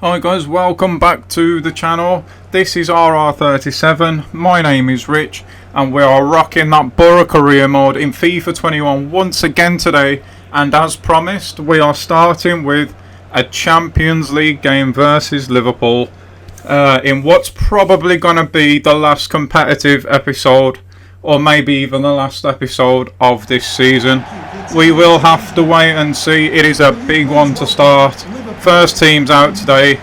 Hi guys, welcome back to the channel. This is RR37, my name is Rich, and we are rocking that Boro career mode in FIFA 21 once again today. And as promised, we are starting with a Champions League game versus Liverpool in what's probably going to be the last competitive episode, or maybe even the last episode of this season. We will have to wait and see. It is a big one to start. First team's out today.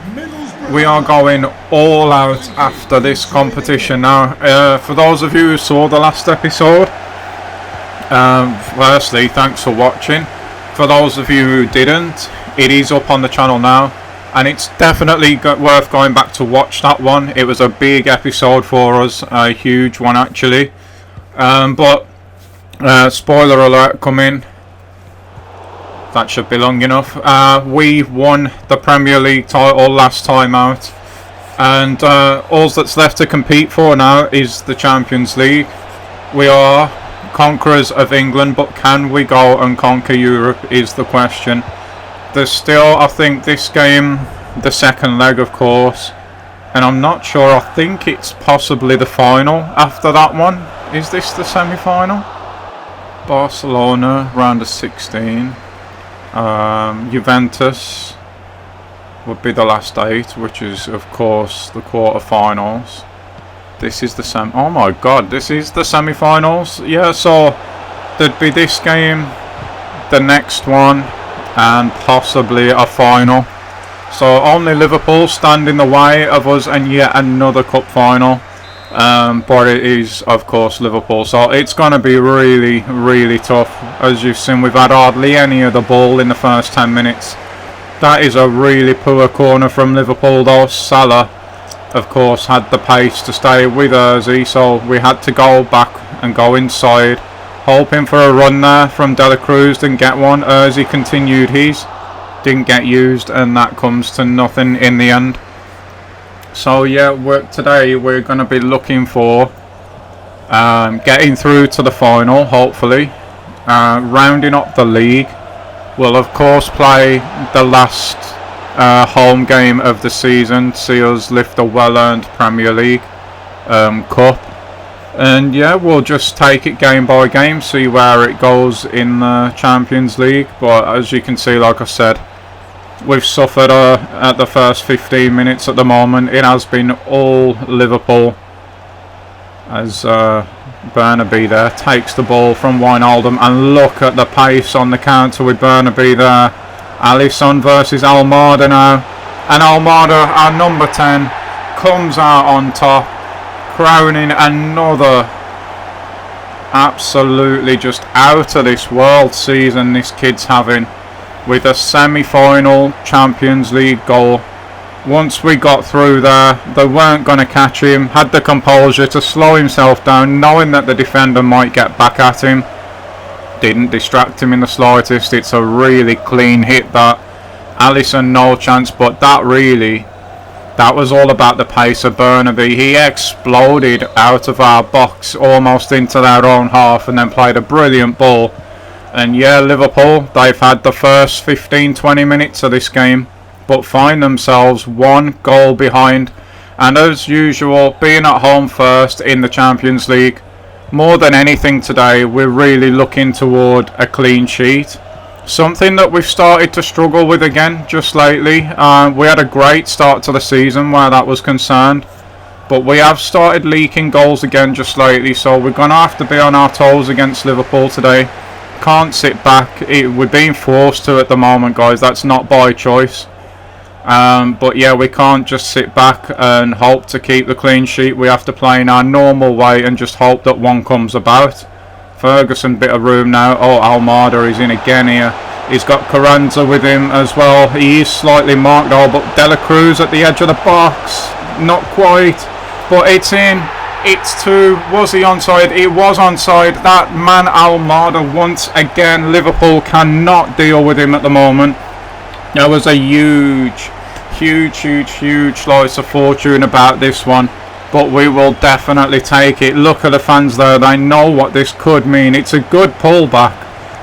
We are going all out after this competition now. For those of you who saw the last episode, firstly, thanks for watching. For those of you who didn't, it is up on the channel now, and it's definitely worth going back to watch that one. It was a big episode for us, a huge one actually. But spoiler alert coming. That should be long enough. We won the Premier League title last time out, and all that's left to compete for now is the Champions League. We are conquerors of England, but can we go and conquer Europe is the question. There's still, I think, this game, the second leg of course, and I'm not sure. I think it's possibly the final after that one. Is this the semi-final? Barcelona round of 16. Juventus would be the last 8, which is of course the quarter-finals. This is the oh my god, this is the semi-finals. Yeah, so there'd be this game, the next one, and possibly a final. So only Liverpool stand in the way of us and yet another cup final. But it is of course Liverpool, so it's going to be really, really tough. As you've seen, we've had hardly any of the ball in the first 10 minutes. That is a really poor corner from Liverpool though. Salah of course had the pace to stay with Ozzy, so we had to go back and go inside, hoping for a run there from De La Cruz. Didn't get one. Ozzy continued his, didn't get used, and that comes to nothing in the end. So yeah, today we're going to be looking for getting through to the final, hopefully. Rounding up the league. We'll of course play the last home game of the season, see us lift a well-earned Premier League Cup. And yeah, we'll just take it game by game, see where it goes in the Champions League. But as you can see, like I said, we've suffered at the first 15 minutes at the moment. It has been all Liverpool, as Burnaby there takes the ball from Wijnaldum, and look at the pace on the counter with Burnaby there. Alisson versus Almada now, and Almada, our number 10, comes out on top, crowning another absolutely just out of this world season this kid's having, with a semi-final Champions League goal. Once we got through there, they weren't going to catch him. Had the composure to slow himself down, knowing that the defender might get back at him. Didn't distract him in the slightest. It's a really clean hit that. Alisson no chance, but that was all about the pace of Burnaby. He exploded out of our box, almost into their own half, and then played a brilliant ball. And yeah, Liverpool, they've had the first 15-20 minutes of this game, but find themselves one goal behind. And as usual, being at home first in the Champions League, more than anything today, we're really looking toward a clean sheet. Something that we've started to struggle with again just lately. We had a great start to the season where that was concerned, but we have started leaking goals again just lately, so we're going to have to be on our toes against Liverpool today. Can't sit back. We're being forced to at the moment, guys. That's not by choice. But yeah, we can't just sit back and hope to keep the clean sheet. We have to play in our normal way and just hope that one comes about. Ferguson, bit of room now. Oh, Almada is in again here. He's got Carranza with him as well. He is slightly marked though, but De La Cruz at the edge of the box. Not quite, but it's in. It's 2. Was he onside? It was onside. That man Almada, once again, Liverpool cannot deal with him at the moment. There was a huge slice of fortune about this one, but we will definitely take it. Look at the fans there. They know what this could mean. It's a good pullback.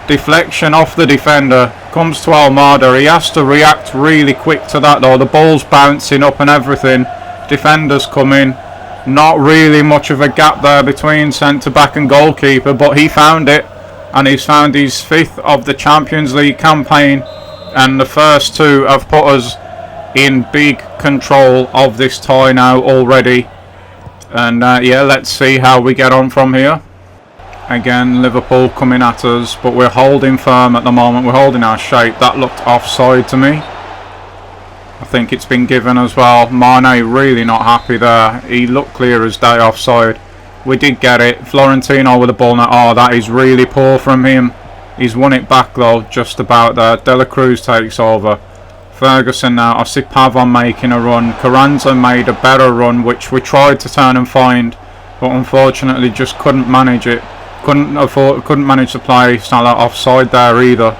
Deflection off the defender. comes to Almada, he has to react really quick to that though. The ball's bouncing up and everything. Defenders come in. Not really much of a gap there between centre-back and goalkeeper, but he found it. And he's found his 5th of the Champions League campaign. And the first 2 have put us in big control of this tie now already. And yeah, let's see how we get on from here. Again, Liverpool coming at us, but we're holding firm at the moment. We're holding our shape. That looked offside to me. I think it's been given as well. Mane really not happy there. He looked clear as day offside. We did get it. Florentino with the ball now. Oh, that is really poor from him. He's won it back though, just about there. De La Cruz takes over. Ferguson now. I see Pavon making a run. Carranza made a better run, which we tried to turn and find, but unfortunately just couldn't manage it. Couldn't manage to play. It's not that offside there either.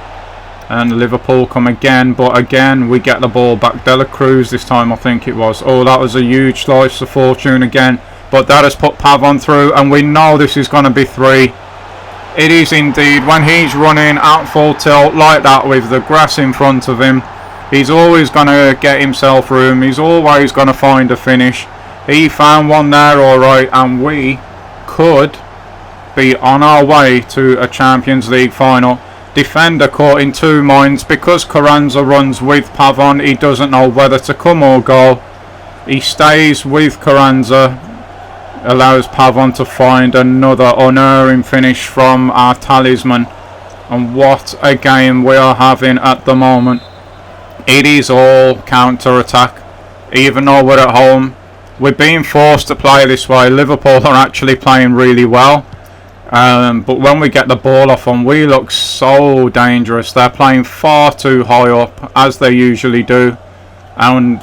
And Liverpool come again, but again we get the ball back. De La Cruz this time, I think it was. Oh, that was a huge slice of fortune again. But that has put Pavon through, and we know this is going to be 3. It is indeed. When he's running at full tilt like that with the grass in front of him, he's always going to get himself room. He's always going to find a finish. He found one there, alright, and we could be on our way to a Champions League final. Defender caught in 2 minds because Carranza runs with Pavon. He doesn't know whether to come or go. He stays with Carranza, allows Pavon to find another unerring finish from our talisman. And what a game we are having at the moment. It is all counter-attack. Even though we're at home, we're being forced to play this way. Liverpool are actually playing really well. But when we get the ball off them, we look so dangerous. They're playing far too high up, as they usually do. And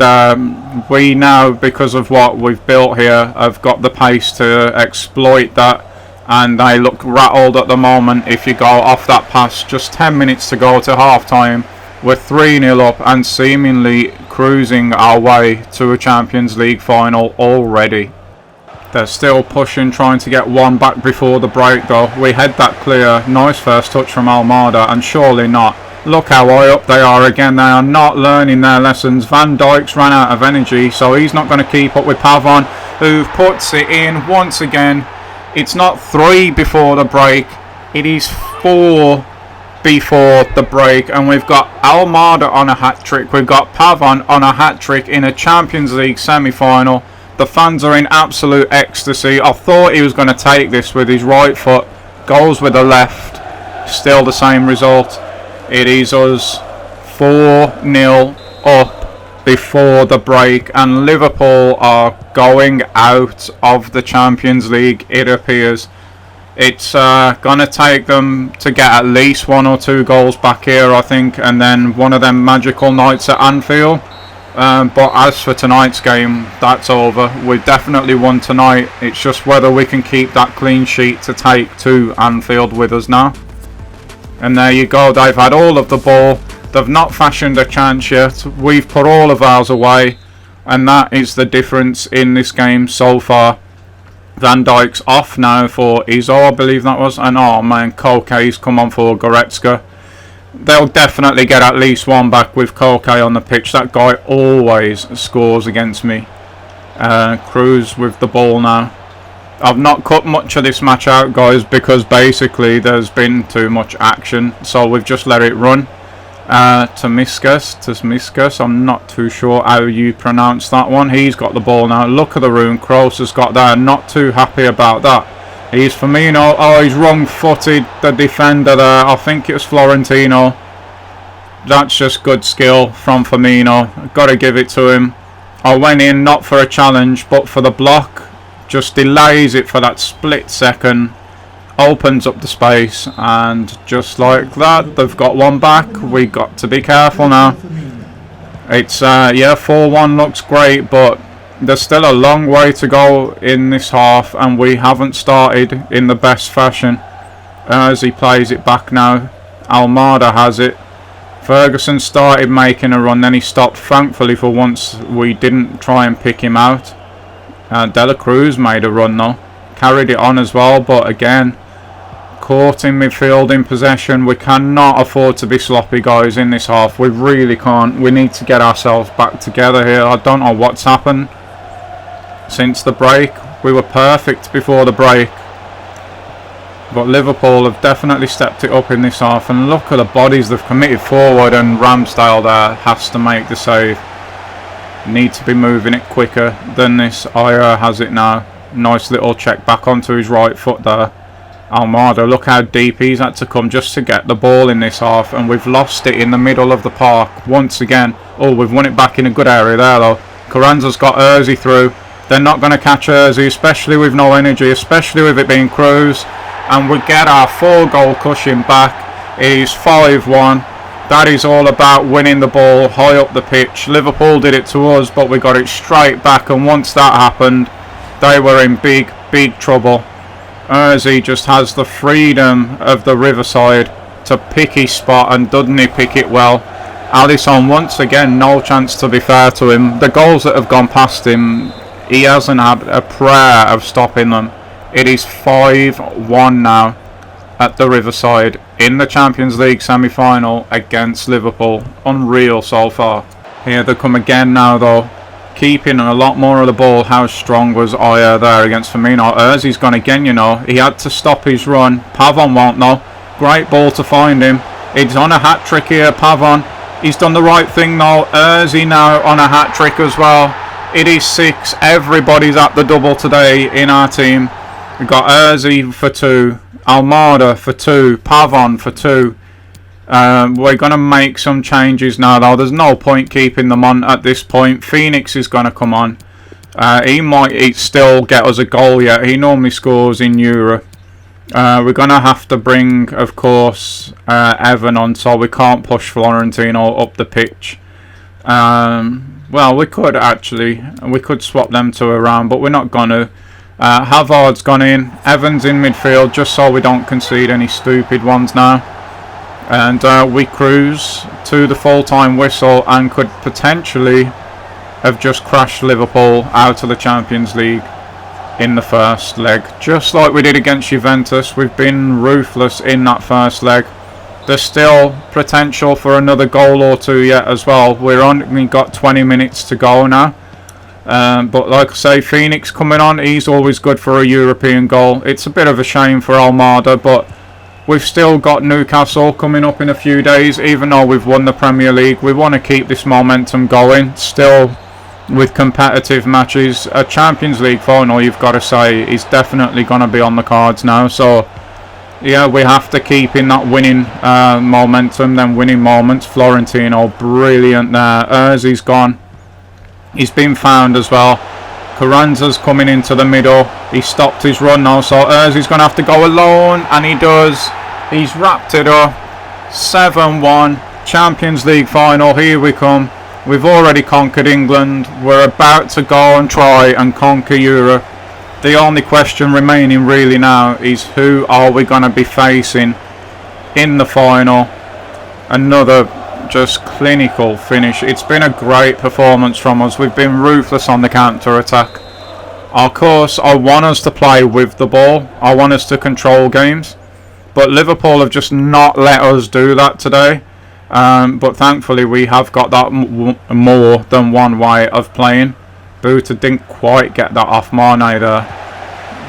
we now, because of what we've built here, have got the pace to exploit that. And they look rattled at the moment. If you go off that pass, just 10 minutes to go to half-time. We're 3-0 up and seemingly cruising our way to a Champions League final already. They're still pushing, trying to get one back before the break though. We had that clear. Nice first touch from Almada, and surely not. Look how high up they are again. They are not learning their lessons. Van Dijk's ran out of energy, so he's not going to keep up with Pavon, who puts it in once again. It's not 3 before the break. It is 4 before the break, and we've got Almada on a hat-trick. We've got Pavon on a hat-trick in a Champions League semi-final. The fans are in absolute ecstasy. I thought he was going to take this with his right foot. Goes with the left. Still the same result. It is us 4-0 up before the break. And Liverpool are going out of the Champions League, it appears. It's going to take them to get at least 1 or 2 goals back here, I think. And then one of them magical nights at Anfield. But as for tonight's game, that's over. We've definitely won tonight. It's just whether we can keep that clean sheet to take to Anfield with us now. And there you go. They've had all of the ball. They've not fashioned a chance yet. We've put all of ours away. And that is the difference in this game so far. Van Dijk's off now for Izzo, I believe that was. And oh man, Koke's come on for Goretzka. They'll definitely get at least one back with Koke on the pitch. That guy always scores against me. Cruz with the ball now. I've not cut much of this match out, guys, because basically there's been too much action. So we've just let it run. Tomiskas, I'm not too sure how you pronounce that one. He's got the ball now. Look at the room. Kroos has got there. Not too happy about that. He's Firmino. Oh, he's wrong-footed the defender there. I think it was Florentino. That's just good skill from Firmino. Got to give it to him. I went in not for a challenge, but for the block. Just delays it for that split second. Opens up the space, and just like that, they've got one back. We got to be careful now. It's yeah, 4-1 looks great, but there's still a long way to go in this half, and we haven't started in the best fashion. As he plays it back now, Almada has it. Ferguson started making a run, then he stopped. Thankfully for once we didn't try and pick him out. De La Cruz made a run though, carried it on as well, but again caught in midfield in possession. We cannot afford to be sloppy, guys, in this half. We really can't. We need to get ourselves back together here. I don't know what's happened since the break. We were perfect before the break, but Liverpool have definitely stepped it up in this half. And look at the bodies they've committed forward, and Ramsdale there has to make the save. Need to be moving it quicker than this. Ayer has it now. Nice little check back onto his right foot there. Almada, look how deep he's had to come just to get the ball in this half, and we've lost it in the middle of the park once again. Oh, we've won it back in a good area there though. Carranza's got Ozzy through. They're not going to catch Ozzy, especially with no energy, especially with it being Cruz. And we get our 4-goal cushion back. It is 5-1. That is all about winning the ball high up the pitch. Liverpool did it to us, but we got it straight back, and once that happened, they were in big, big trouble. Ozzy just has the freedom of the Riverside to pick his spot, and doesn't he pick it well? Alisson, once again, no chance to be fair to him. The goals that have gone past him, he hasn't had a prayer of stopping them. It is 5-1 now at the Riverside in the Champions League semi-final against Liverpool. Unreal so far. Here they come again now though. Keeping a lot more of the ball. How strong was Ayer there against Firmino? Ozzy's gone again, you know. He had to stop his run. Pavon won't know. Great ball to find him. He's on a hat-trick here, Pavon. He's done the right thing though. Ozzy now on a hat-trick as well. It is 6. Everybody's at the double today in our team. We've got Ozzy for 2. Almada for 2. Pavon for 2. We're going to make some changes now though. There's no point keeping them on at this point. Phoenix is going to come on. He might still get us a goal yet. He normally scores in Europe. We're going to have to bring, of course, Evan on, so we can't push Florentino up the pitch. Well, we could actually. We could swap them two around, but we're not going to. Hazard's gone in. Evans in midfield, just so we don't concede any stupid ones now. And we cruise to the full-time whistle and could potentially have just crashed Liverpool out of the Champions League in the first leg. Just like we did against Juventus, we've been ruthless in that first leg. There's still potential for another goal or two yet as well. We've only got 20 minutes to go now. But like I say, Phoenix coming on, he's always good for a European goal. It's a bit of a shame for Almada, but we've still got Newcastle coming up in a few days. Even though we've won the Premier League, we want to keep this momentum going. Still with competitive matches. A Champions League final, you've got to say, is definitely going to be on the cards now. So yeah, we have to keep in that winning momentum, then winning moments. Florentino, brilliant there. Ozzy's gone. He's been found as well. Carranza's coming into the middle. He stopped his run now, so Ozzy's going to have to go alone, and he does. He's wrapped it up. 7-1. Champions League final. Here we come. We've already conquered England. We're about to go and try and conquer Europe. The only question remaining really now is who are we going to be facing in the final. Another just clinical finish. It's been a great performance from us. We've been ruthless on the counter-attack. Of course, I want us to play with the ball. I want us to control games. But Liverpool have just not let us do that today. But thankfully we have got that more than one way of playing. Buta didn't quite get that off Mane there.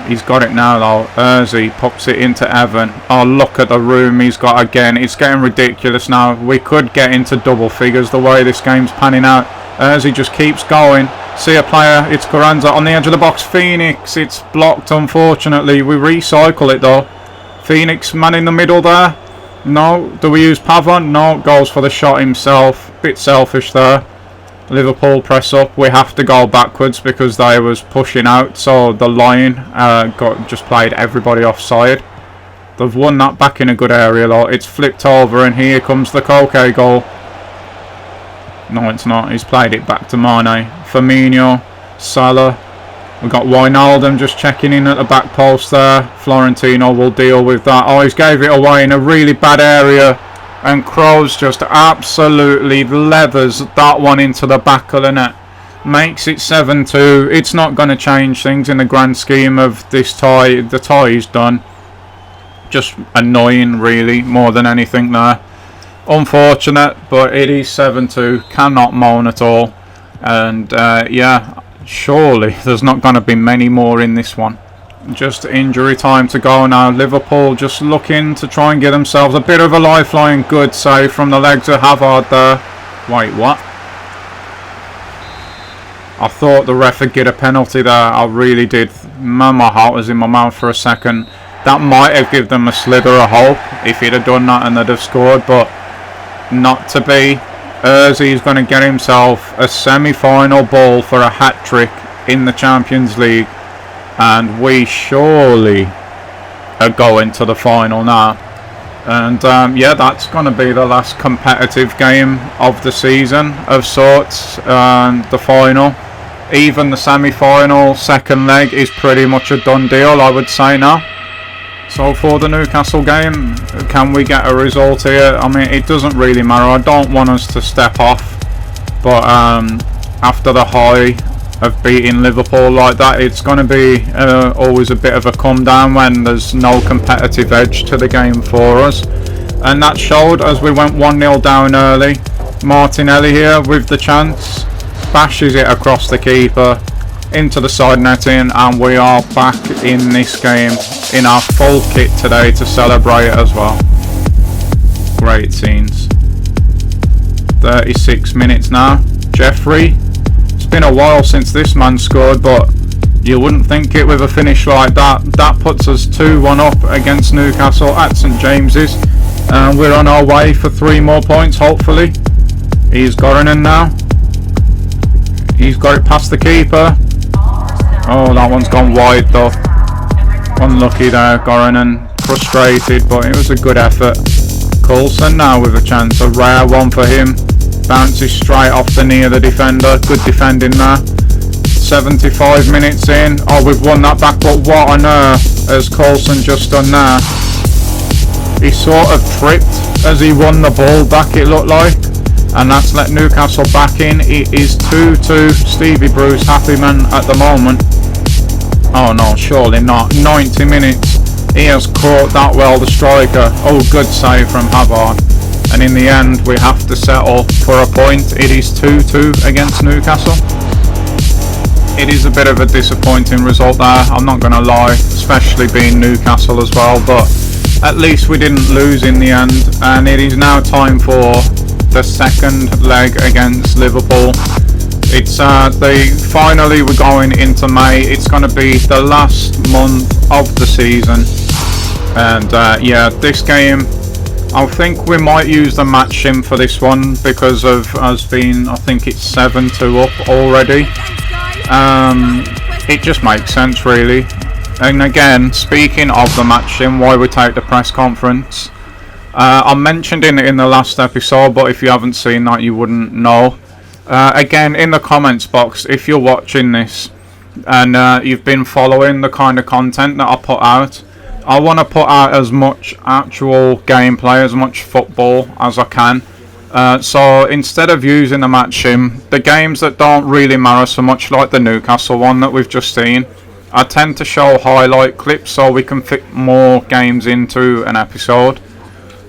He's got it now though. Ozzy pops it into Evan. Oh, look at the room he's got again. It's getting ridiculous now. We could get into double figures the way this game's panning out. Ozzy just keeps going. See a player. It's Carranza on the edge of the box. Phoenix. It's blocked unfortunately. We recycle it though. Phoenix man in the middle there. No. Do we use Pavon? No. Goes for the shot himself. Bit selfish there. Liverpool press up. We have to go backwards because they was pushing out, so the line just played everybody offside. They've won that back in a good area though. It's flipped over and here comes the Koke goal. No, it's not. He's played it back to Mane. Firmino, Salah. We've got Wijnaldum just checking in at the back post there. Florentino will deal with that. Oh, he's gave it away in a really bad area. And Kroos just absolutely leathers that one into the back of the net. Makes it 7-2. It's not going to change things in the grand scheme of this tie. The tie is done. just annoying, really, more than anything there. Unfortunate, but it is 7-2. Cannot moan at all. And yeah, surely there's not going to be many more in this one. Just injury time to go now. Liverpool just looking to try and get themselves a bit of a lifeline. Good save from the legs of Hazard there. Wait, what? I thought the ref would get a penalty there. I really did. Man, my heart was in my mouth for a second. That might have given them a slither of hope if he'd have done that and they'd have scored, but not to be. Ozzy's going to get himself a semi-final ball for a hat-trick in the Champions League, and we surely are going to the final now. And yeah, that's going to be the last competitive game of the season of sorts, the final. Even the semi-final second leg is pretty much a done deal, I would say now. So for the Newcastle game, can we get a result here? I mean, it doesn't really matter. I don't want us to step off, but after the high of beating Liverpool like that, it's going to be always a bit of a come down when there's no competitive edge to the game for us. And that showed as we went 1-0 down early. Martinelli here with the chance, bashes it across the keeper into the side netting, and we are back in this game in our full kit today to celebrate as well. Great scenes. 36 minutes now. Jeffrey, it's been a while since this man scored, but you wouldn't think it with a finish like that. That puts us 2-1 up against Newcastle at St James's, and we're on our way for 3 more points hopefully. He's Goranen now. He's got it past the keeper. Oh, that one's gone wide though. Unlucky there, Goranen. Frustrated, but it was a good effort. Coulson now with a chance. A rare one for him. Bounces straight off the knee of the defender. Good defending there. 75 minutes in. Oh, we've won that back, but what on earth has Coulson just done there? He sort of tripped as he won the ball back, it looked like. And that's let Newcastle back in. It is 2-2. Stevie Bruce happy man at the moment. Oh no, surely not. 90 minutes. He has caught that well, the striker. Oh, good save from Hazard. And in the end, we have to settle for a point. It is 2-2 against Newcastle. It is a bit of a disappointing result there, I'm not going to lie, especially being Newcastle as well. But at least we didn't lose in the end. And it is now time for the second leg against Liverpool. It's finally we're going into May. It's going to be the last month of the season, and yeah, this game I think we might use the match sim for this one because of us being, I think it's 7-2 up already. It just makes sense really. And again, speaking of the match sim, why we take the press conference, I mentioned in the last episode, but if you haven't seen that you wouldn't know. Again, in the comments box, if you're watching this and you've been following the kind of content that I put out, I want to put out as much actual gameplay, as much football as I can. So instead of using the match sim, the games that don't really matter so much, like the Newcastle one that we've just seen, I tend to show highlight clips so we can fit more games into an episode.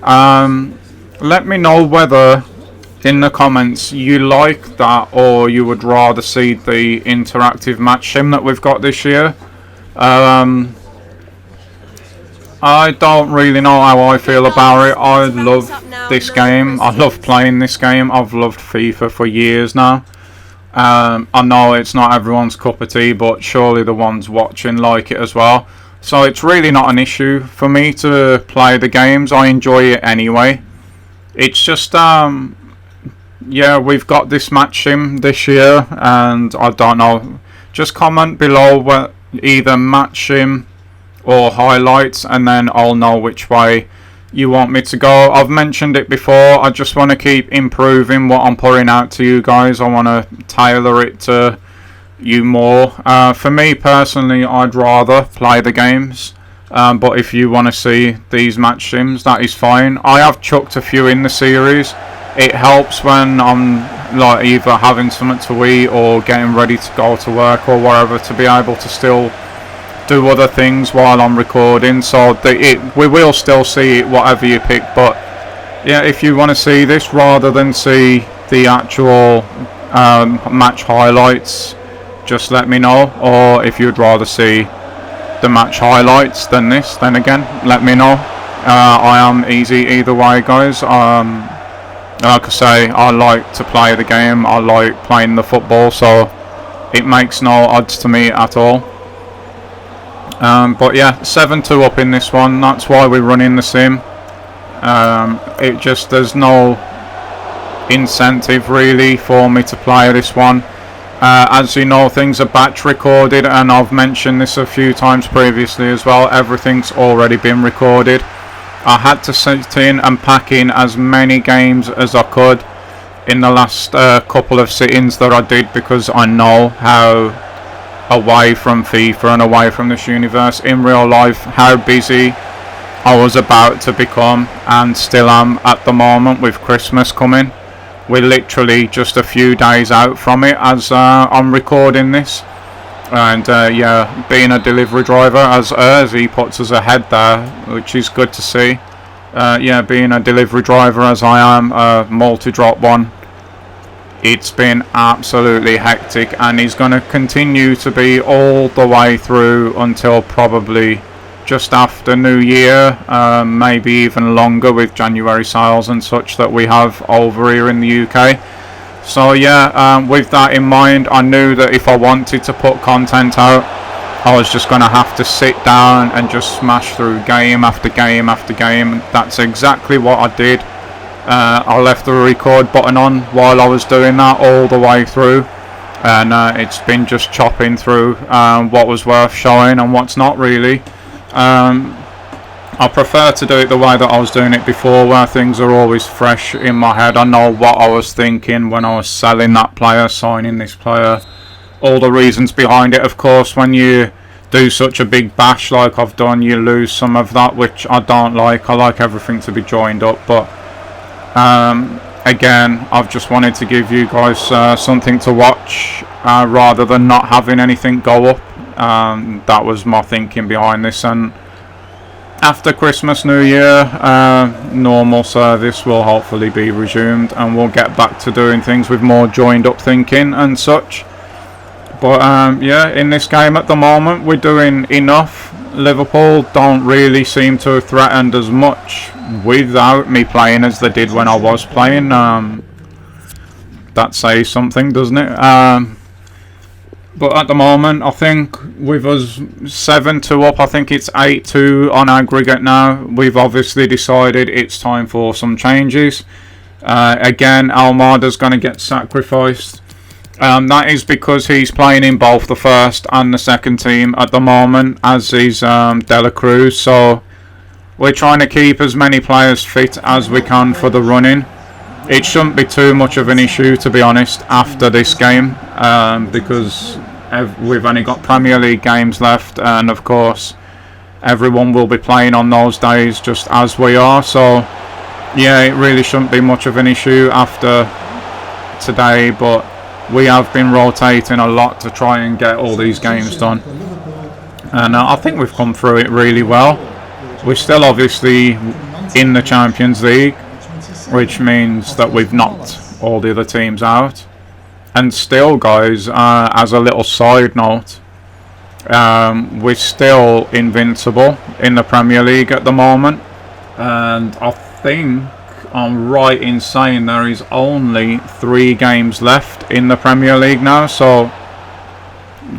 Let me know whether in the comments you like that or you would rather see the interactive match sim that we've got this year. I don't really know how I feel about it. I love this game. I love playing this game. I've loved FIFA for years now. I know it's not everyone's cup of tea, but surely the ones watching like it as well. So it's really not an issue for me to play the games. I enjoy it anyway. It's just yeah, we've got this match sim this year, and I don't know. Just comment below what either match sim or highlights, and then I'll know which way you want me to go. I've mentioned it before. I just want to keep improving what I'm putting out to you guys. I want to tailor it to you more. For me personally, I'd rather play the games. But if you want to see these match sims, that is fine. I have chucked a few in the series. It helps when I'm like either having something to eat or getting ready to go to work or whatever, to be able to still do other things while I'm recording, so we will still see it whatever you pick. But yeah, if you want to see this rather than see the actual match highlights, just let me know. Or if you'd rather see the match highlights than this, then again, let me know. I am easy either way, guys. Like I say, I like to play the game. I like playing the football, so it makes no odds to me at all. But yeah, 7-2 up in this one. That's why we're running the sim. There's no incentive really for me to play this one. As you know, things are batch recorded, and I've mentioned this a few times previously as well. Everything's already been recorded. I had to sit in and pack in as many games as I could in the last couple of sittings that I did, because I know how away from FIFA and away from this universe in real life, how busy I was about to become, and still am at the moment with Christmas coming. We're literally just a few days out from it as I'm recording this. And yeah, being a delivery driver, as Urzi puts us ahead there, which is good to see. Yeah, being a delivery driver as I am, a multi-drop one, it's been absolutely hectic, and he's going to continue to be all the way through until probably just after New Year, maybe even longer with January sales and such that we have over here in the UK. So yeah, with that in mind, I knew that if I wanted to put content out, I was just going to have to sit down and just smash through game after game after game. That's exactly what I did. I left the record button on while I was doing that all the way through, and it's been just chopping through what was worth showing and what's not really. I prefer to do it the way that I was doing it before, where things are always fresh in my head. I know what I was thinking when I was selling that player, signing this player, all the reasons behind it. Of course, when you do such a big bash like I've done, you lose some of that, which I don't like. I like everything to be joined up, but again, I've just wanted to give you guys something to watch rather than not having anything go up. That was my thinking behind this, and after Christmas, New Year, normal service will hopefully be resumed, and we'll get back to doing things with more joined up thinking and such. But yeah, in this game at the moment, we're doing enough. Liverpool don't really seem to have threatened as much without me playing as they did when I was playing. That says something, doesn't it? But at the moment, I think with us 7-2 up, I think it's 8-2 on aggregate now. We've obviously decided it's time for some changes. Again, Almada's going to get sacrificed. That is because he's playing in both the first and the second team at the moment, as is Dela Cruz. So we're trying to keep as many players fit as we can for the running. It shouldn't be too much of an issue, to be honest, after this game, because we've only got Premier League games left, and of course everyone will be playing on those days just as we are. So yeah, it really shouldn't be much of an issue after today, but we have been rotating a lot to try and get all these games done, and I think we've come through it really well. We're still obviously in the Champions League, which means that we've knocked all the other teams out. And still, guys, as a little side note, we're still invincible in the Premier League at the moment, and I think I'm right in saying there is only 3 games left in the Premier League now, so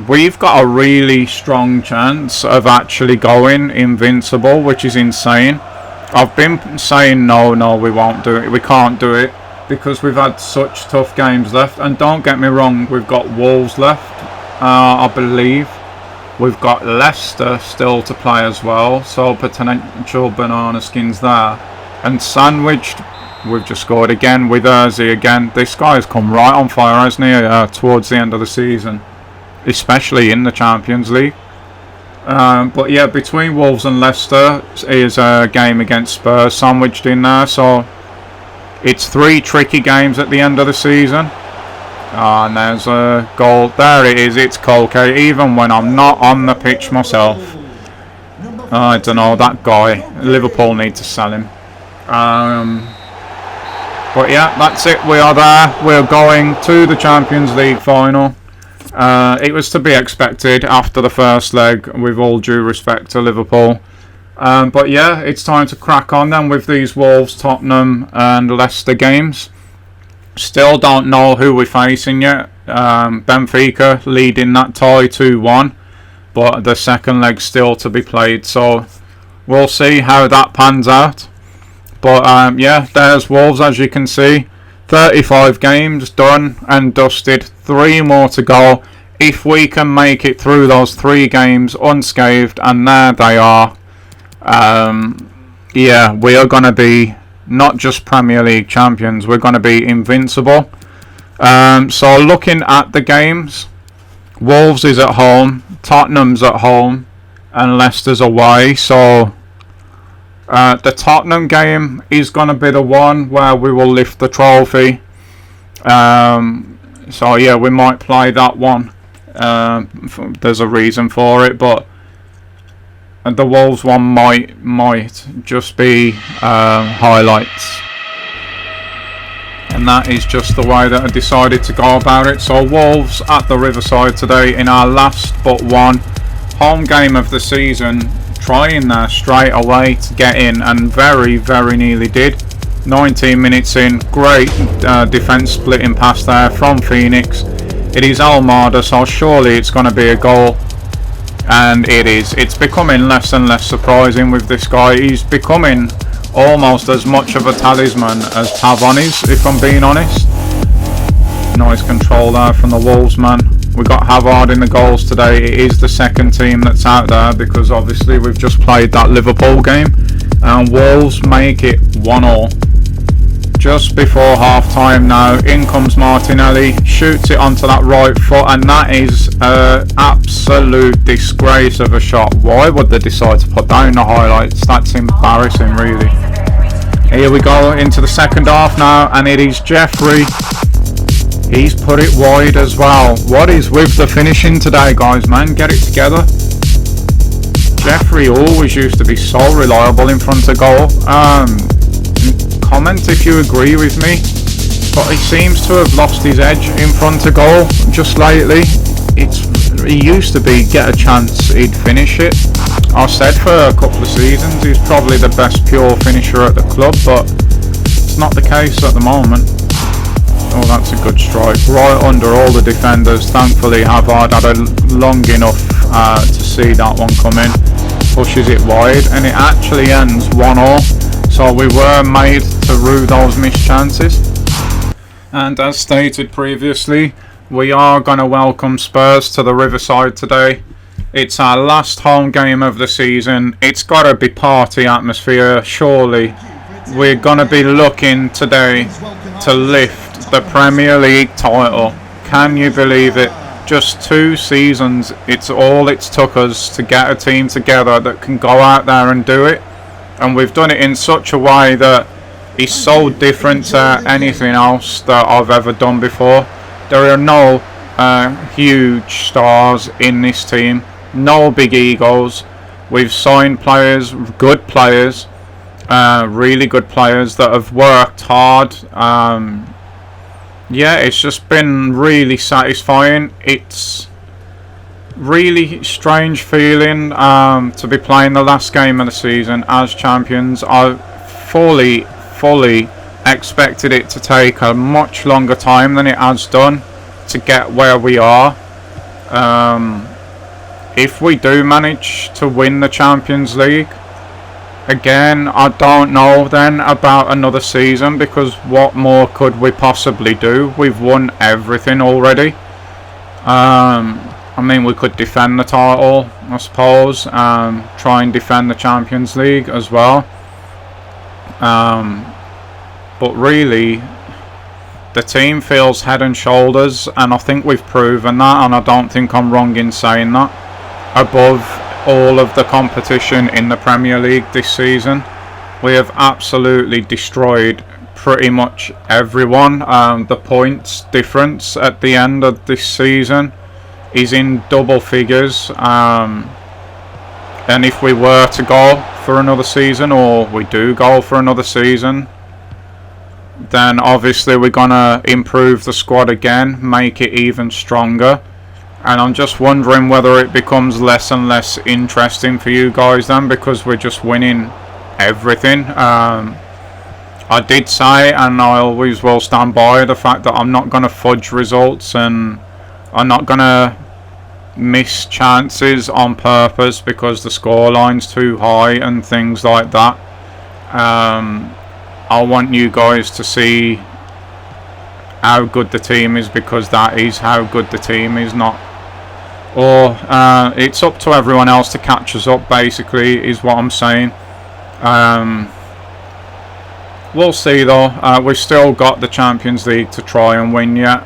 we've got a really strong chance of actually going invincible, which is insane. I've been saying no, we won't do it, we can't do it, because we've had such tough games left. And don't get me wrong, we've got Wolves left, I believe. We've got Leicester still to play as well, so potential banana skins there. And sandwiched, we've just scored again with Urzi again. This guy's come right on fire, hasn't he, towards the end of the season, especially in the Champions League. But yeah, between Wolves and Leicester is a game against Spurs sandwiched in there, so it's 3 tricky games at the end of the season. And there's a goal. There it is. It's Colke. Even when I'm not on the pitch myself. I don't know. That guy. Liverpool need to sell him. But yeah, that's it. We are there. We're going to the Champions League final. It was to be expected after the first leg, with all due respect to Liverpool. But yeah, it's time to crack on then with these Wolves, Tottenham and Leicester games. Still don't know who we're facing yet. Benfica leading that tie 2-1. But the second leg's still to be played. So we'll see how that pans out. But yeah, there's Wolves, as you can see. 35 games done and dusted. 3 more to go. If we can make it through those 3 games unscathed, and there they are. Yeah, we are going to be not just Premier League champions, we're going to be invincible. So looking at the games, Wolves is at home, Tottenham's at home, and Leicester's away. So the Tottenham game is going to be the one where we will lift the trophy. So yeah, we might play that one. There's a reason for it, but the Wolves one might just be highlights. And that is just the way that I decided to go about it. So Wolves at the Riverside today in our last but one home game of the season, trying there straight away to get in, and very, very nearly did. 19 minutes in, great defence splitting pass there from Phoenix. It is Almada, so surely it's going to be a goal. And it is. It's becoming less and less surprising with this guy. He's becoming almost as much of a talisman as Pavon is, if I'm being honest. Nice control there from the Wolves man. We got Havard in the goals today. It is the second team that's out there because obviously we've just played that Liverpool game. And Wolves make it 1-1. Just before half time now, in comes Martinelli, shoots it onto that right foot, and that is an absolute disgrace of a shot. Why would they decide to put that in the highlights? That's embarrassing, really. Here we go into the second half now, and it is Jeffrey. He's put it wide as well. What is with the finishing today, guys, man? Get it together. Jeffrey always used to be so reliable in front of goal. Comment if you agree with me, but he seems to have lost his edge in front of goal just lately. He used to be, get a chance, he'd finish it. I said for a couple of seasons he's probably the best pure finisher at the club, but it's not the case at the moment. Oh, that's a good strike, right under all the defenders. Thankfully Havard had a long enough to see that one come in. Pushes it wide, and it actually ends 1-1. So we were made to rue those missed chances. And as stated previously, we are going to welcome Spurs to the Riverside today. It's our last home game of the season. It's got to be party atmosphere, surely. We're going to be looking today to lift the Premier League title. Can you believe it? Just 2 seasons, it's all it's took us to get a team together that can go out there and do it. And we've done it in such a way that is so different to anything else that I've ever done before. There are no huge stars in this team, no big egos. We've signed players, good players, really good players that have worked hard. Yeah, it's just been really satisfying. It's really strange feeling to be playing the last game of the season as champions. I fully expected it to take a much longer time than it has done to get where we are. If we do manage to win the Champions League again, I don't know then about another season, because what more could we possibly do? We've won everything already. I mean, we could defend the title, I suppose, try and defend the Champions League as well. But really, the team feels head and shoulders, and I think we've proven that, and I don't think I'm wrong in saying that, above all of the competition in the Premier League this season. We have absolutely destroyed pretty much everyone. The points difference at the end of this season is in double figures. And if we were to go for another season, or we do go for another season, then obviously we're going to improve the squad again, make it even stronger. And I'm just wondering whether it becomes less and less interesting for you guys then, because we're just winning everything. I did say, and I always will stand by the fact that I'm not going to fudge results, and I'm not going to miss chances on purpose because the scoreline's too high and things like that. I want you guys to see how good the team is, because that is how good the team is, not, or it's up to everyone else to catch us up, basically, is what I'm saying. We'll see though. We've still got the Champions League to try and win yet.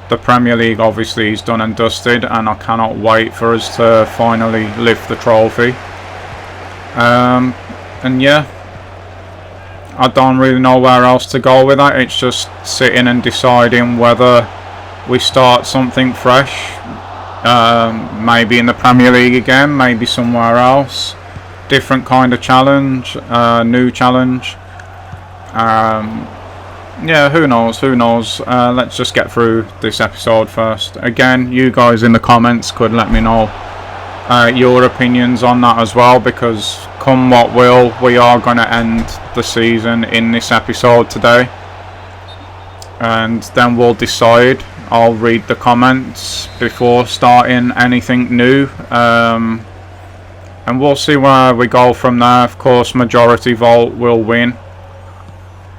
The Premier League obviously is done and dusted, and I cannot wait for us to finally lift the trophy. And yeah, I don't really know where else to go with that. It's just sitting and deciding whether we start something fresh, maybe in the Premier League again, maybe somewhere else, different kind of challenge, new challenge. Yeah, who knows, let's just get through this episode first. Again, you guys in the comments could let me know your opinions on that as well, because come what will, we are going to end the season in this episode today, and then we'll decide. I'll read the comments before starting anything new, and we'll see where we go from there. Of course, majority vote will win.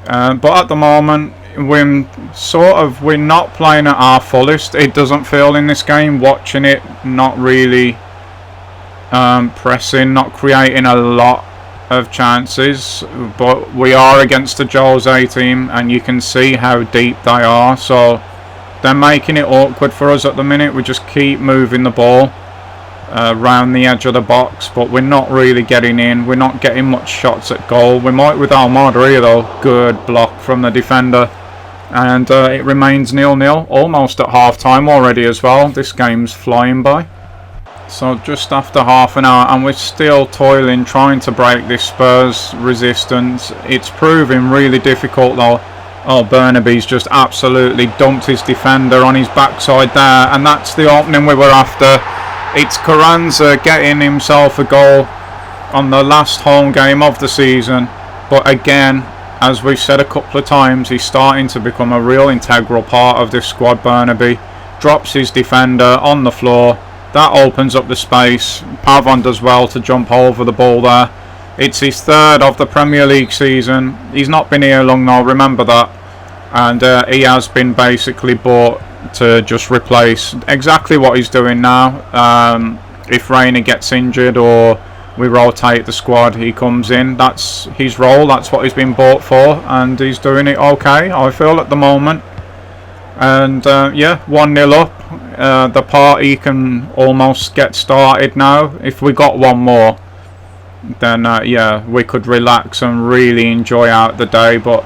But at the moment, we're not playing at our fullest. It doesn't feel in this game. Watching it, not really pressing, not creating a lot of chances. But we are against the Jose team, and you can see how deep they are. So they're making it awkward for us at the minute. We just keep moving the ball around the edge of the box, but we're not really getting in. We're not getting much shots at goal. We might with Almada here though. Good block from the defender, and it remains 0-0 almost at half time already as well. This game's flying by. So just after half an hour, and we're still toiling trying to break this Spurs resistance. It's proving really difficult though. Oh, Burnaby's just absolutely dumped his defender on his backside there, and that's the opening we were after. It's Carranza getting himself a goal on the last home game of the season. But again, as we've said a couple of times, he's starting to become a real integral part of this squad. Burnaby drops his defender on the floor. That opens up the space. Pavon does well to jump over the ball there. It's his third of the Premier League season. He's not been here long now, remember that. And he has been basically bought to just replace exactly what he's doing now. If Reina gets injured or we rotate the squad, he comes in. That's his role, that's what he's been bought for, and he's doing it okay, I feel, at the moment. And yeah, 1-0 up. The party can almost get started now. If we got one more, then yeah, we could relax and really enjoy out the day, but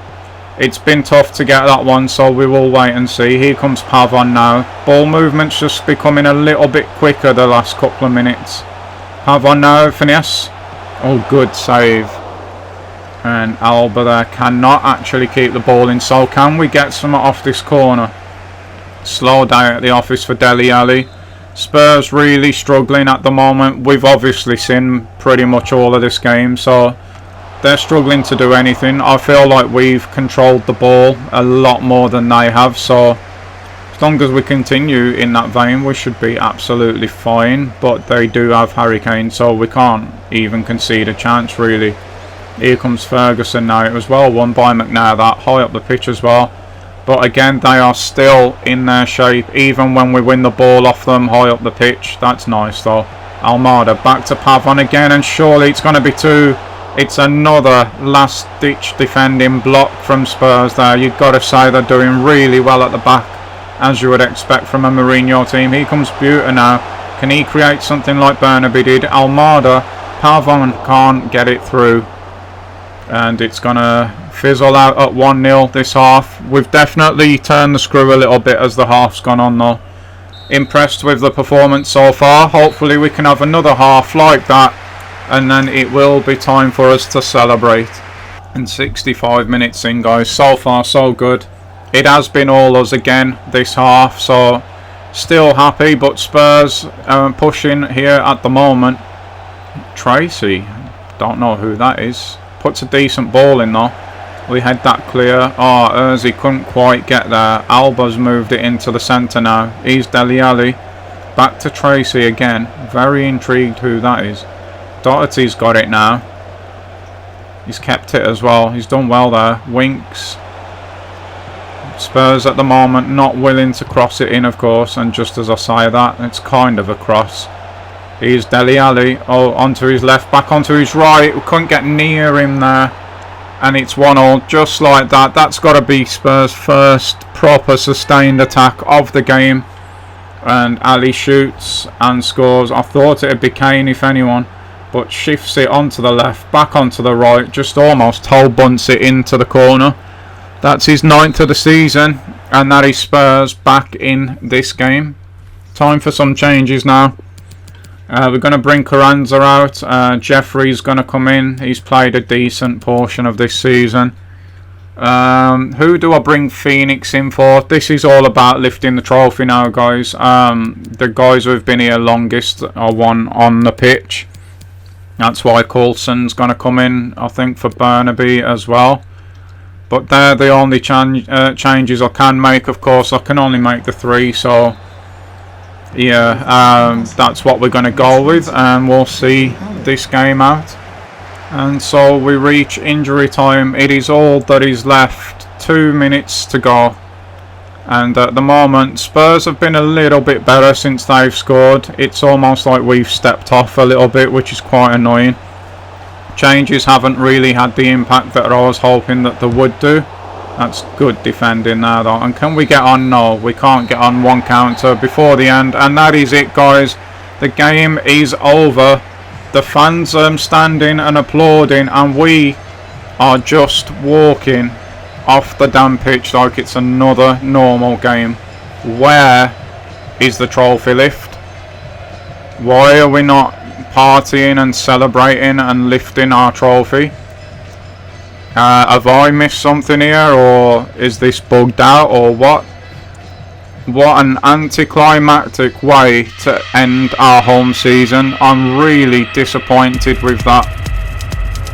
it's been tough to get that one, so we will wait and see. Here comes Pavon now. Ball movement's just becoming a little bit quicker the last couple of minutes. Pavon now, finesse. Oh, good save. And Alba there cannot actually keep the ball in, so can we get some off this corner? Slow day at the office for Dele Alli. Spurs really struggling at the moment. We've obviously seen pretty much all of this game, so they're struggling to do anything. I feel like we've controlled the ball a lot more than they have, so as long as we continue in that vein, we should be absolutely fine. But they do have Harry Kane, so we can't even concede a chance really. Here comes Ferguson now. It was well won by McNair, that high up the pitch as well. But again, they are still in their shape, even when we win the ball off them high up the pitch. That's nice though. Almada back to Pavon again, and surely it's going to be two. It's another last-ditch defending block from Spurs there. You've got to say they're doing really well at the back, as you would expect from a Mourinho team. Here comes Buta now. Can he create something like Burnaby did? Almada, Pavon can't get it through. And it's going to fizzle out at 1-0 this half. We've definitely turned the screw a little bit as the half's gone on though. Impressed with the performance so far. Hopefully we can have another half like that, and then it will be time for us to celebrate. And 65 minutes in, guys. So far so good. It has been all us again this half, so still happy, but Spurs pushing here at the moment. Tracy, don't know who that is. Puts a decent ball in though. We had that clear. Oh, Urzi couldn't quite get there. Alba's moved it into the centre now. He's Dele Alli. Back to Tracy again. Very intrigued who that is. Doherty's got it now. He's kept it as well. He's done well there. Winks. Spurs at the moment not willing to cross it in, of course. And just as I say that, it's kind of a cross. Here's Dele Alli. Oh, onto his left, back onto his right. We couldn't get near him there. And it's 1-1, just like that. That's got to be Spurs' first proper sustained attack of the game. And Ali shoots and scores. I thought it'd be Kane if anyone, but shifts it onto the left, back onto the right, just almost toe bunts it into the corner. That's his 9th of the season, and that is Spurs back in this game. Time for some changes now. We're going to bring Carranza out. Jeffrey's going to come in. He's played a decent portion of this season. Who do I bring Phoenix in for? This is all about lifting the trophy now, guys. The guys who have been here longest are one on the pitch. That's why Coulson's going to come in, I think, for Burnaby as well. But they're the only changes I can make. Of course, I can only make the 3, so yeah, that's what we're going to go with, and we'll see this game out. And so we reach injury time. It is all that is left. 2 minutes to go, and at the moment Spurs have been a little bit better since they've scored. It's almost like we've stepped off a little bit, which is quite annoying. Changes haven't really had the impact that I was hoping that they would do. That's good defending now though. And can we get on? No, we can't get on one counter before the end. And that is it, guys. The game is over. The fans are standing and applauding, and we are just walking off the damn pitch like it's another normal game. Where is the trophy lift? Why are we not partying and celebrating and lifting our trophy? Have I missed something here, or is this bugged out, or what? What an anticlimactic way to end our home season. I'm really disappointed with that.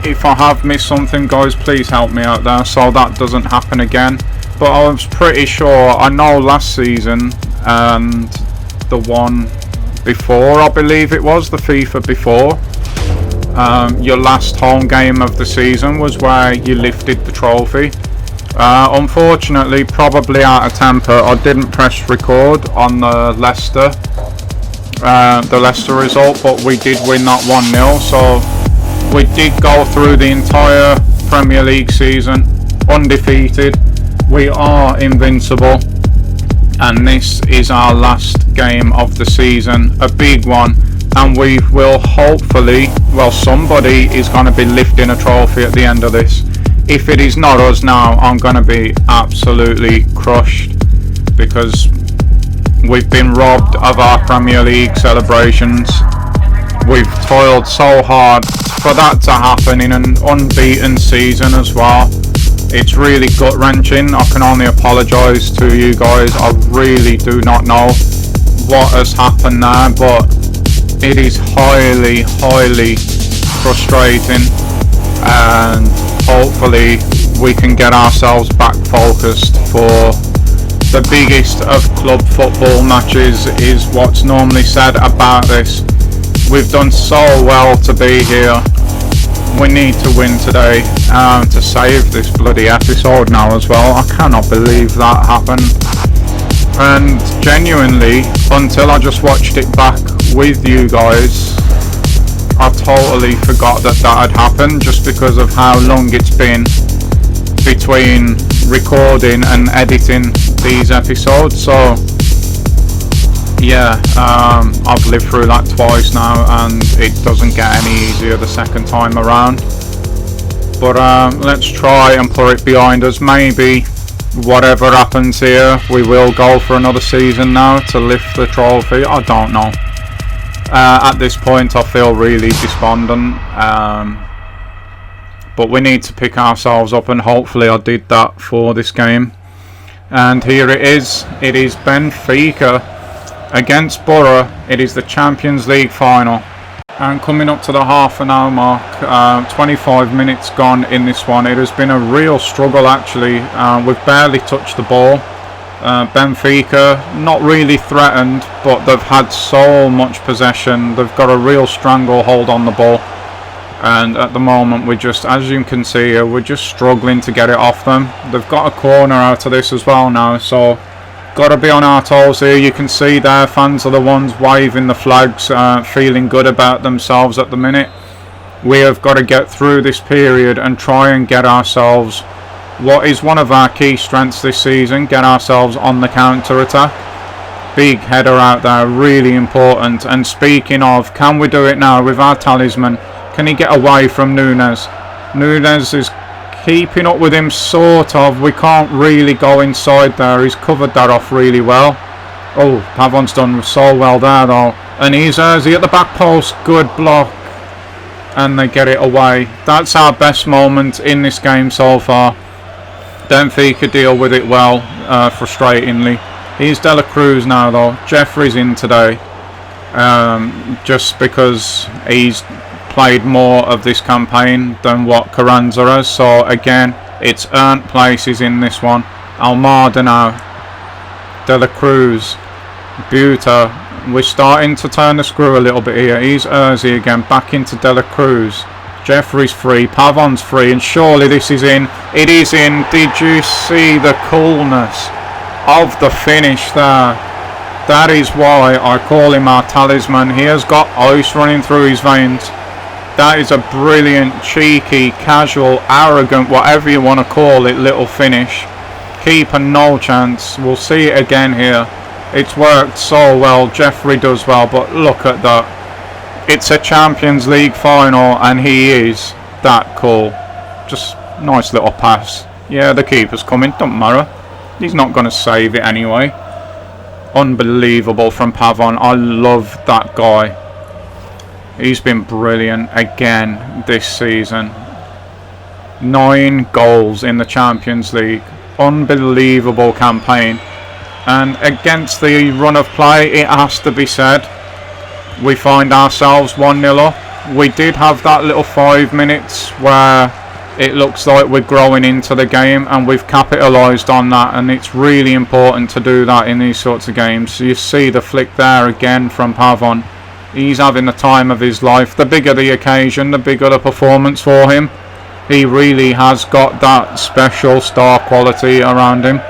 If I have missed something, guys, please help me out there so that doesn't happen again. But I was pretty sure, I know last season and the one before, I believe it was, the FIFA before, your last home game of the season was where you lifted the trophy. Unfortunately, probably out of temper, I didn't press record on the Leicester result, but we did win that 1-0, so we did go through the entire Premier League season undefeated. We are invincible, and this is our last game of the season, a big one. And we will hopefully, well, somebody is going to be lifting a trophy at the end of this. If it is not us now, I'm going to be absolutely crushed, because we've been robbed of our Premier League celebrations. We've toiled so hard for that to happen in an unbeaten season as well. It's really gut-wrenching. I can only apologise to you guys. I really do not know what has happened there, but it is highly frustrating, and hopefully we can get ourselves back focused for the biggest of club football matches, is what's normally said about this. We've done so well to be here. We need to win today to save this bloody episode now as well. I cannot believe that happened. And genuinely, until I just watched it back with you guys, I totally forgot that had happened, just because of how long it's been between recording and editing these episodes. So yeah, I've lived through that twice now, and it doesn't get any easier the second time around. But let's try and put it behind us. Maybe whatever happens here, we will go for another season now to lift the trophy. I don't know. At this point I feel really despondent. But we need to pick ourselves up, and hopefully I did that for this game. And here it is. It is Benfica against Boro. It is the Champions League final. And coming up to the half an hour mark, 25 minutes gone in this one. It has been a real struggle actually. We've barely touched the ball. Benfica not really threatened, but they've had so much possession. They've got a real stranglehold on the ball, and at the moment we're just, as you can see here, we're just struggling to get it off them. They've got a corner out of this as well now, so got to be on our toes here. You can see their fans are the ones waving the flags, feeling good about themselves at the minute. We have got to get through this period and try and get ourselves what is one of our key strengths this season, get ourselves on the counter attack. Big header out there, really important. And speaking of, can we do it now with our talisman? Can he get away from Nunes? Nunes is keeping up with him, sort of. We can't really go inside there. He's covered that off really well. Oh, Pavon's done so well there though. And he's at the back post. Good block. And they get it away. That's our best moment in this game so far. Benfica deal with it well, frustratingly. He's De La Cruz now though. Jeffrey's in today. Just because he's played more of this campaign than what Carranza has. So again, it's earned places in this one. Almada now. De La Cruz. Buta. We're starting to turn the screw a little bit here. He's Urzi again. Back into De La Cruz. Jeffrey's free, Pavon's free, and surely this is in. It is in. Did you see the coolness of the finish there? That is why I call him our talisman. He has got ice running through his veins. That is a brilliant, cheeky, casual, arrogant, whatever you want to call it, little finish. Keeper no chance. We'll see it again here. It's worked so well. Jeffrey does well, but look at that. It's a Champions League final and he is that cool. Just nice little pass. Yeah, the keeper's coming, don't matter. He's not going to save it anyway. Unbelievable from Pavon. I love that guy. He's been brilliant again this season. 9 goals in the Champions League. Unbelievable campaign. And against the run of play, it has to be said, we find ourselves 1-0 up. We did have that little 5 minutes where it looks like we're growing into the game, and we've capitalised on that, and it's really important to do that in these sorts of games. So you see the flick there again from Pavon. He's having the time of his life. The bigger the occasion, the bigger the performance for him. He really has got that special star quality around him.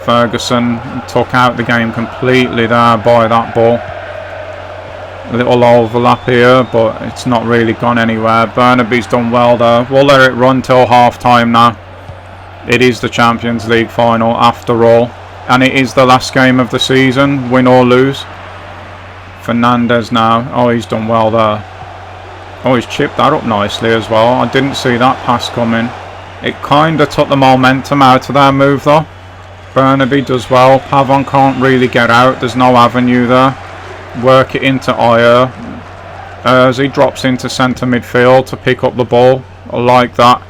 Ferguson took out the game completely there by that ball. A little overlap here, but it's not really gone anywhere. Burnaby's done well there. We'll let it run till half time now. It is the Champions League final after all, and it is the last game of the season, win or lose. Fernandez now. Oh, he's done well there. Oh, he's chipped that up nicely as well. I didn't see that pass coming. It kind of took the momentum out of their move though. Burnaby does well. Pavon can't really get out. There's no avenue there. Work it into Ayer. As he drops into centre midfield to pick up the ball. I like that.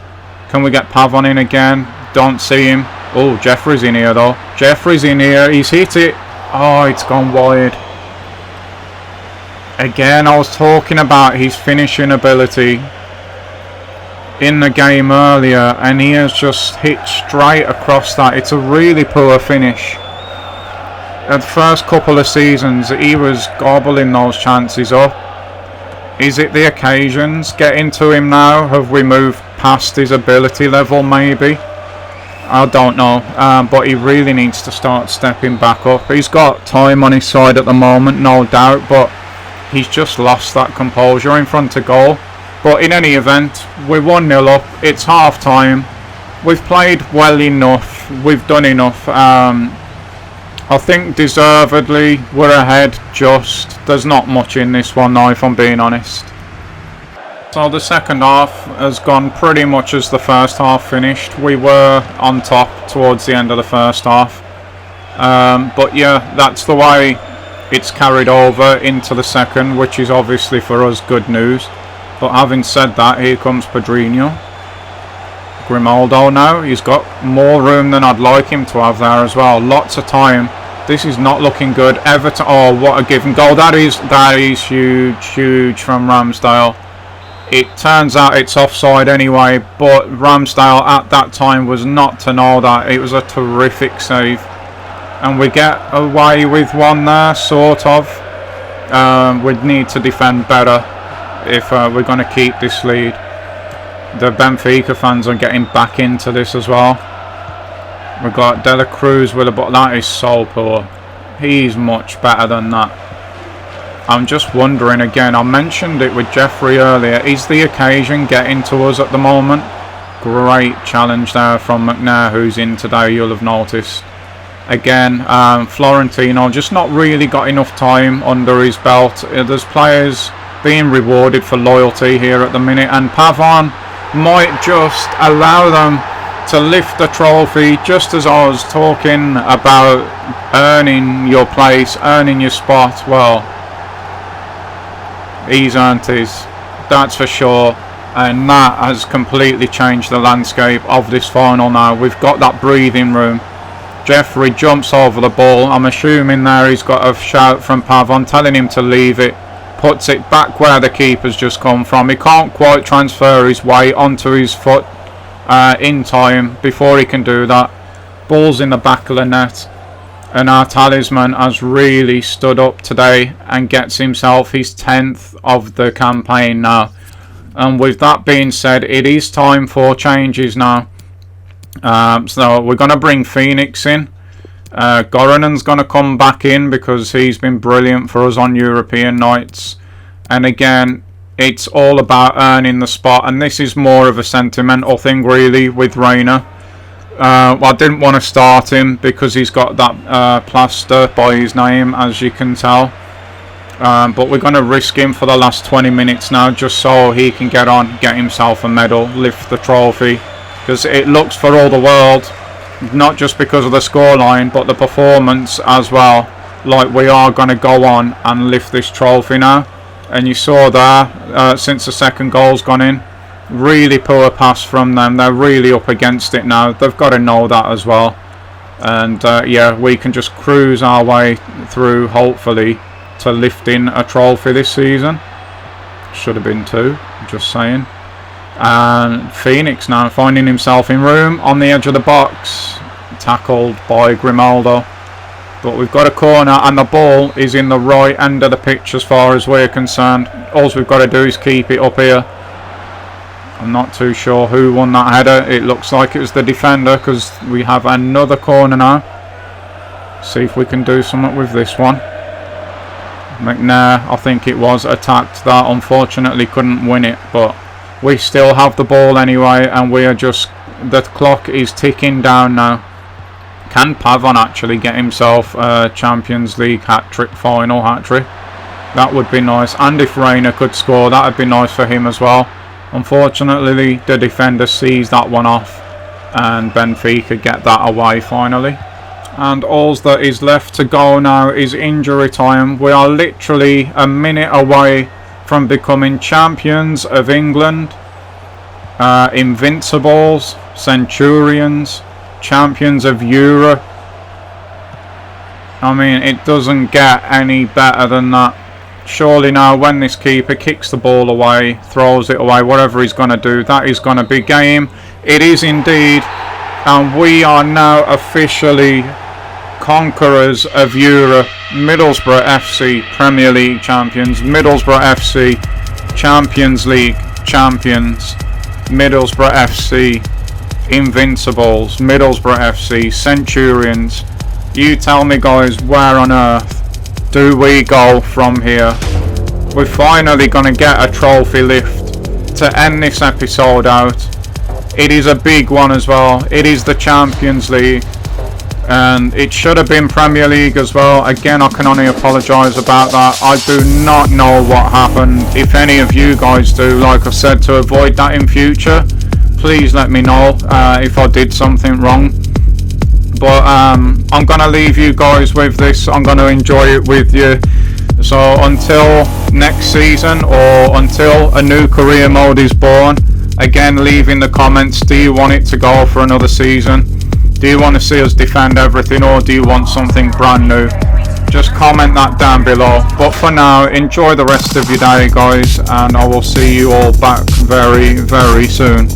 Can we get Pavon in again? Don't see him. Oh, Jeffrey's in here though. Jeffrey's in here. He's hit it. Oh, it's gone wide. Again, I was talking about his finishing ability in the game earlier, and he has just hit straight across that. It's a really poor finish. The first couple of seasons he was gobbling those chances up. Is it the occasions getting to him now? Have we moved past his ability level maybe? I don't know, but he really needs to start stepping back up. He's got time on his side at the moment, no doubt, but he's just lost that composure in front of goal. But in any event, we're 1-0 up. It's half time. We've played well enough. We've done enough. I think deservedly we're ahead just. There's not much in this one though, if I'm being honest. So the second half has gone pretty much as the first half finished. We were on top towards the end of the first half. But yeah, that's the way it's carried over into the second, which is obviously for us good news. But having said that, here comes Pedrinho. Grimaldo now, he's got more room than I'd like him to have there as well. Lots of time. This is not looking good. Everton, oh, what a given goal. That is huge from Ramsdale. It turns out it's offside anyway, but Ramsdale at that time was not to know that. It was a terrific save. And we get away with one there, sort of. We'd need to defend better if we're going to keep this lead. The Benfica fans are getting back into this as well. We've got De La Cruz with a, but that is so poor. He's much better than that. I'm just wondering again, I mentioned it with Jeffrey earlier, is the occasion getting to us at the moment? Great challenge there from McNair, who's in today, you'll have noticed. Again, Florentino just not really got enough time under his belt. There's players being rewarded for loyalty here at the minute, and Pavon might just allow them to lift the trophy, just as I was talking about earning your place, earning your spot. Well, he's earned his, that's for sure, and that has completely changed the landscape of this final now. We've got that breathing room. Jeffrey jumps over the ball. I'm assuming there he's got a shout from Pavon telling him to leave it. Puts it back where the keeper's just come from. He can't quite transfer his weight onto his foot in time before he can do that. Ball's in the back of the net. And our talisman has really stood up today and gets himself his 10th of the campaign now. And with that being said, it is time for changes now. So we're going to bring Phoenix in. Goranen's going to come back in because he's been brilliant for us on European nights. And again, it's all about earning the spot. And this is more of a sentimental thing really with Reina. Well, I didn't want to start him because he's got that plaster by his name, as you can tell. But we're going to risk him for the last 20 minutes now, just so he can get on, get himself a medal, lift the trophy. Because it looks for all the world, not just because of the scoreline, but the performance as well, like we are going to go on and lift this trophy now. And you saw there, since the second goal's gone in, really poor pass from them. They're really up against it now. They've got to know that as well. And yeah, we can just cruise our way through, hopefully, to lifting a trophy this season. Should have been 2, just saying. And Phoenix now finding himself in room on the edge of the box, tackled by Grimaldo. But we've got a corner and the ball is in the right end of the pitch as far as we're concerned. All we've got to do is keep it up here. I'm not too sure who won that header. It looks like it was the defender because we have another corner now. See if we can do something with this one. McNair, I think it was, attacked that. Unfortunately couldn't win it, but we still have the ball anyway, and we are just, the clock is ticking down now. Can Pavon actually get himself a Champions League hat-trick, final hat-trick? That would be nice. And if Reina could score, that would be nice for him as well. Unfortunately, the defender sees that one off, and Benfica get that away finally. And all that is left to go now is injury time. We are literally a minute away from becoming champions of England, invincibles, centurions, champions of Europe. I mean, it doesn't get any better than that. Surely now, when this keeper kicks the ball away, throws it away, whatever he's going to do, that is going to be game. It is indeed, and we are now officially conquerors of Europe. Middlesbrough FC Premier League champions, Middlesbrough FC Champions League champions, Middlesbrough FC invincibles, Middlesbrough FC centurions. You tell me, guys, where on earth do we go from here? We're finally going to get a trophy lift to end this episode out. It is a big one as well. It is the Champions League. and it should have been Premier League as well. Again, I can only apologise about that. I do not know what happened. If any of you guys do, like I said, to avoid that in future, please let me know if I did something wrong. But I'm going to leave you guys with this. I'm going to enjoy it with you. So until next season, or until a new career mode is born, again, leave in the comments, do you want it to go for another season? Do you want to see us defend everything, or do you want something brand new? Just comment that down below. But for now, enjoy the rest of your day, guys, and I will see you all back very, very soon.